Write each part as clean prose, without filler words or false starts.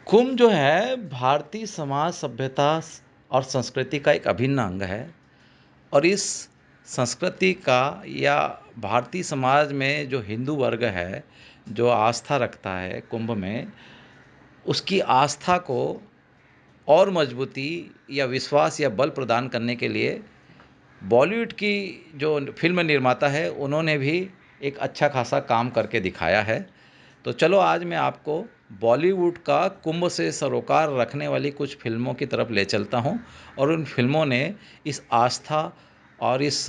कुंभ जो है भारतीय समाज सभ्यता और संस्कृति का एक अभिन्न अंग है और इस संस्कृति का या भारतीय समाज में जो हिंदू वर्ग है जो आस्था रखता है कुंभ में उसकी आस्था को और मजबूती या विश्वास या बल प्रदान करने के लिए बॉलीवुड की जो फिल्म निर्माता है उन्होंने भी एक अच्छा खासा काम करके दिखाया है। तो चलो आज मैं आपको बॉलीवुड का कुंभ से सरोकार रखने वाली कुछ फिल्मों की तरफ ले चलता हूं और उन फिल्मों ने इस आस्था और इस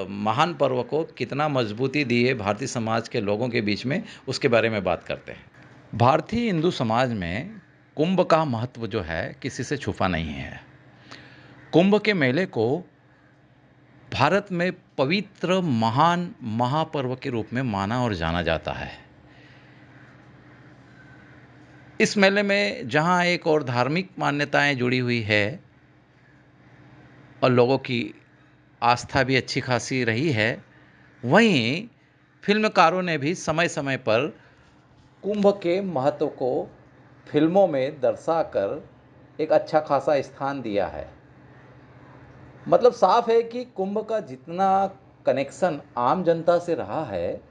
महान पर्व को कितना मजबूती दी है भारतीय समाज के लोगों के बीच में, उसके बारे में बात करते हैं। भारतीय हिंदू समाज में कुंभ का महत्व जो है किसी से छुपा नहीं है। कुंभ के मेले को भारत में पवित्र महान महापर्व के रूप में माना और जाना जाता है। इस मेले में जहां एक और धार्मिक मान्यताएं जुड़ी हुई है और लोगों की आस्था भी अच्छी खासी रही है, वहीं फिल्मकारों ने भी समय समय पर कुंभ के महत्व को फिल्मों में दर्शाकर एक अच्छा खासा स्थान दिया है। मतलब साफ है कि कुंभ का जितना कनेक्शन आम जनता से रहा है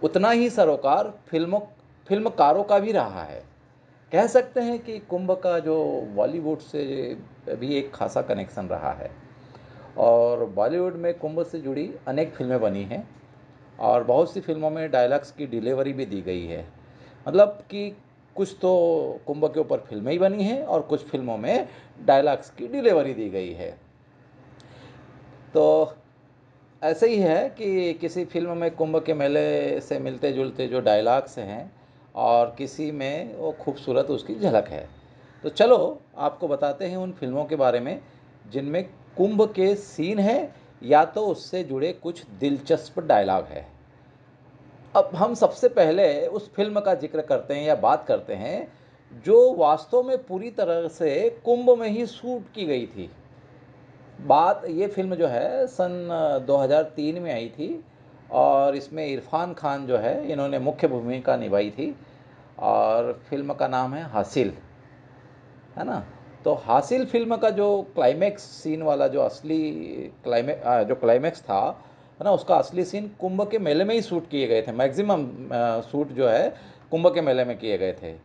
उतना ही सरोकार फिल्मकारों का भी रहा है। कह सकते हैं कि कुंभ का जो बॉलीवुड से भी एक खासा कनेक्शन रहा है और बॉलीवुड में कुंभ से जुड़ी अनेक फिल्में बनी हैं और बहुत सी फिल्मों में डायलॉग्स की डिलीवरी भी दी गई है। मतलब कि कुछ तो कुंभ के ऊपर फिल्में ही बनी हैं और कुछ फिल्मों में डायलॉग्स की डिलीवरी दी गई है। तो ऐसे ही है कि किसी फिल्म में कुंभ के मेले से मिलते जुलते जो डायलॉग्स हैं और किसी में वो खूबसूरत उसकी झलक है। तो चलो आपको बताते हैं उन फिल्मों के बारे में जिनमें कुंभ के सीन है या तो उससे जुड़े कुछ दिलचस्प डायलॉग है। अब हम सबसे पहले उस फिल्म का जिक्र करते हैं या बात करते हैं जो वास्तव में पूरी तरह से कुंभ में ही शूट की गई थी। बात ये फिल्म जो है सन 2003 में आई थी और इसमें इरफान खान जो है इन्होंने मुख्य भूमिका निभाई थी और फिल्म का नाम है हासिल, है ना। तो हासिल फिल्म का जो क्लाइमैक्स सीन वाला जो असली क्लाइमैक्स था, है ना, उसका असली सीन कुंभ के मेले में ही शूट किए गए थे। मैक्सिमम शूट जो है कुंभ के मेले में किए गए थे।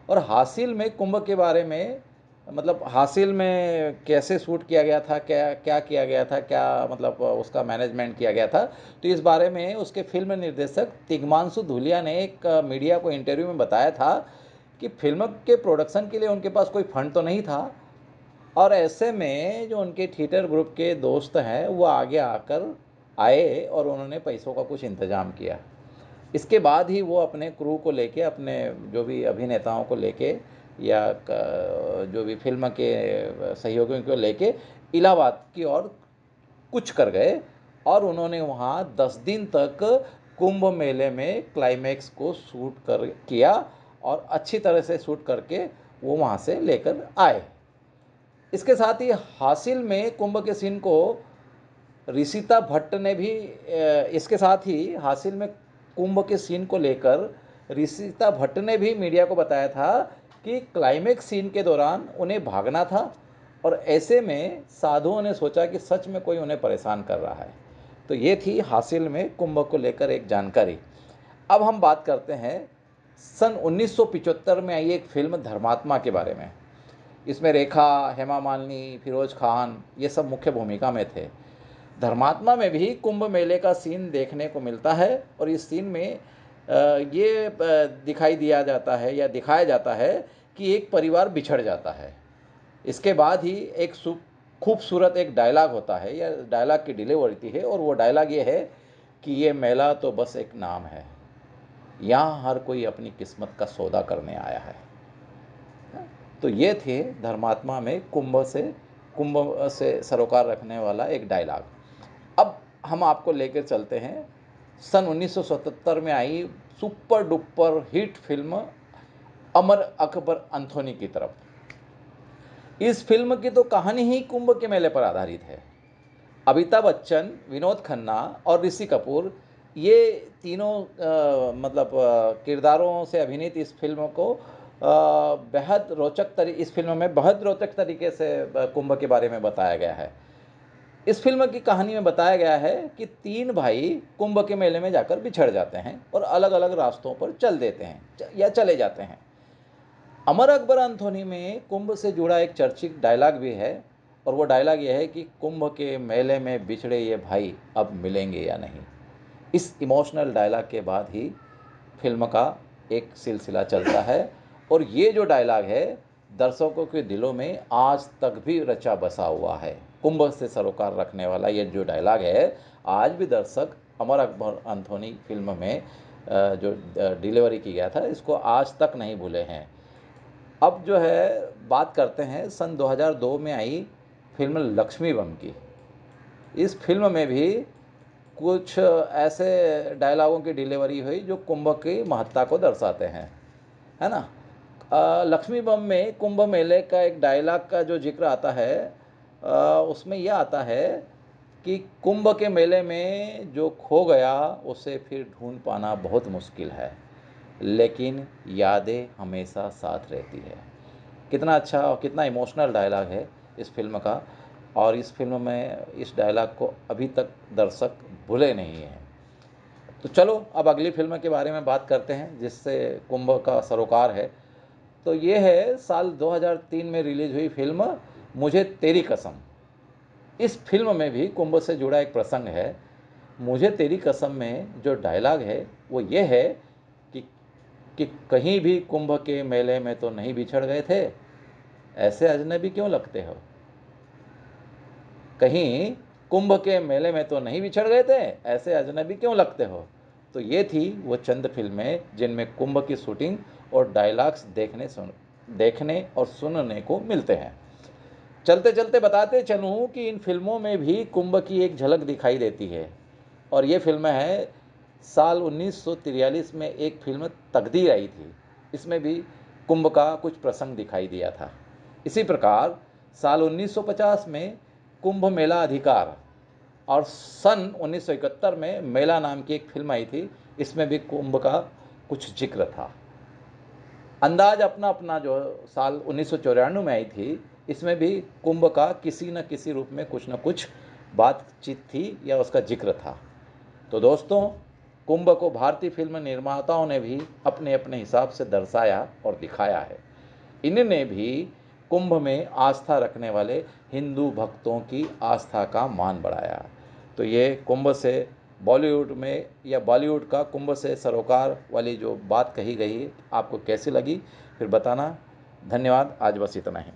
और हासिल में कुंभ के बारे में मतलब हासिल में कैसे शूट किया गया था, क्या क्या किया गया था, क्या मतलब उसका मैनेजमेंट किया गया था, तो इस बारे में उसके फिल्म निर्देशक तिग्मांशु धूलिया ने एक मीडिया को इंटरव्यू में बताया था कि फिल्म के प्रोडक्शन के लिए उनके पास कोई फंड तो नहीं था और ऐसे में जो उनके थिएटर ग्रुप के दोस्त हैं वो आगे आकर आए और उन्होंने पैसों का कुछ इंतज़ाम किया। इसके बाद ही वो अपने क्रू को लेके, अपने जो भी अभिनेताओं को लेके या जो भी फिल्म के सहयोगियों को लेके इलाहाबाद की ओर कुछ कर गए और उन्होंने वहाँ 10 दिन तक कुंभ मेले में क्लाइमैक्स को शूट कर किया और अच्छी तरह से शूट करके वो वहाँ से लेकर आए। इसके साथ ही हासिल में कुंभ के सीन को ऋषिता भट्ट ने भी इसके साथ ही हासिल में कुंभ के सीन को लेकर ऋषिता भट्ट ने भी मीडिया को बताया था कि क्लाइमेक्स सीन के दौरान उन्हें भागना था और ऐसे में साधुओं ने सोचा कि सच में कोई उन्हें परेशान कर रहा है। तो ये थी हासिल में कुंभ को लेकर एक जानकारी। अब हम बात करते हैं सन 1975 में आई एक फिल्म धर्मात्मा के बारे में। इसमें रेखा, हेमा मालिनी, फिरोज खान ये सब मुख्य भूमिका में थे। धर्मात्मा में भी कुंभ मेले का सीन देखने को मिलता है और इस सीन में ये दिखाई दिया जाता है या दिखाया जाता है कि एक परिवार बिछड़ जाता है। इसके बाद ही एक खूबसूरत एक डायलॉग होता है या डायलॉग की डिलीवरी होती है और वो डायलॉग ये है कि ये मेला तो बस एक नाम है, यहाँ हर कोई अपनी किस्मत का सौदा करने आया है। तो ये थे धर्मात्मा में कुंभ से सरोकार रखने वाला एक डायलॉग। अब हम आपको लेकर चलते हैं सन 1977 में आई super duper hit film Amar Akbar अंथोनी की तरफ। इस फिल्म की तो कहानी ही कुंभ के मेले पर आधारित है। अमिताभ बच्चन, विनोद खन्ना और ऋषि कपूर ये तीनों मतलब किरदारों से अभिनीत इस फिल्म को बेहद रोचक इस फिल्म में बहुत रोचक तरीके से कुंभ के बारे में बताया गया है। इस फिल्म की कहानी में बताया गया है कि 3 भाई कुंभ के मेले में जाकर बिछड़ जाते हैं और अलग अलग रास्तों पर चल देते हैं या चले जाते हैं। अमर अकबर एंथोनी में कुंभ से जुड़ा एक चर्चित डायलॉग भी है, और वो डायलॉग ये है कि कुंभ के मेले में बिछड़े ये भाई अब मिलेंगे या नहीं। इस इमोशनल डायलॉग के बाद ही फिल्म का एक सिलसिला चलता है, और ये जो डायलॉग है दर्शकों के दिलों में आज तक भी रचा बसा हुआ है। कुंभ से सरोकार रखने वाला ये जो डायलॉग है, आज भी दर्शक अमर अकबर एंथोनी फिल्म में जो डिलीवरी की गया था, इसको आज तक नहीं भूले हैं। अब जो है बात करते हैं सन 2002 में आई फिल्म लक्ष्मी बम की। इस फिल्म में भी कुछ ऐसे डायलॉगों की डिलीवरी हुई जो कुंभ की महत्ता को दर्शाते हैं, है ना। लक्ष्मी बम में कुंभ मेले का एक डायलॉग का जो जिक्र आता है, उसमें यह आता है कि कुंभ के मेले में जो खो गया उसे फिर ढूंढ पाना बहुत मुश्किल है, लेकिन यादें हमेशा साथ रहती है। कितना अच्छा और कितना इमोशनल डायलॉग है इस फिल्म का, और इस फिल्म में इस डायलॉग को अभी तक दर्शक भूले नहीं हैं। तो चलो अब अगली फिल्म के बारे में बात करते हैं जिससे कुंभ का सरोकार है। तो ये है साल 2003 में रिलीज हुई फिल्म मुझे तेरी कसम। इस फिल्म में भी कुंभ से जुड़ा एक प्रसंग है। मुझे तेरी कसम में जो डायलॉग है वो ये है कि कि कहीं भी कुंभ के मेले में तो नहीं बिछड़ गए थे, ऐसे अजनबी क्यों लगते हो। कहीं कुंभ के मेले में तो नहीं बिछड़ गए थे, ऐसे अजनबी क्यों लगते हो। तो ये थी वो चंद फिल्में जिनमें कुंभ की शूटिंग और डायलॉग्स देखने और सुनने को मिलते हैं। चलते चलते बताते चलूँ कि इन फिल्मों में भी कुंभ की एक झलक दिखाई देती है, और ये फिल्म है साल 1943 में एक फिल्म तकदीर आई थी। इसमें भी कुंभ का कुछ प्रसंग दिखाई दिया था। इसी प्रकार साल 1950 में कुंभ मेला अधिकार, और सन 1971 में मेला नाम की एक फिल्म आई थी, इसमें भी कुंभ का कुछ जिक्र था। अंदाज अपना अपना जो साल 1994 में आई थी, इसमें भी कुंभ का किसी न किसी रूप में कुछ न कुछ बातचीत थी या उसका जिक्र था। तो दोस्तों, कुंभ को भारतीय फिल्म निर्माताओं ने भी अपने अपने हिसाब से दर्शाया और दिखाया है। इन्होंने भी कुंभ में आस्था रखने वाले हिंदू भक्तों की आस्था का मान बढ़ाया। तो ये कुंभ से बॉलीवुड में या बॉलीवुड का कुंभ से सरोकार वाली जो बात कही गई आपको कैसी लगी, फिर बताना। धन्यवाद। आज बस इतना ही।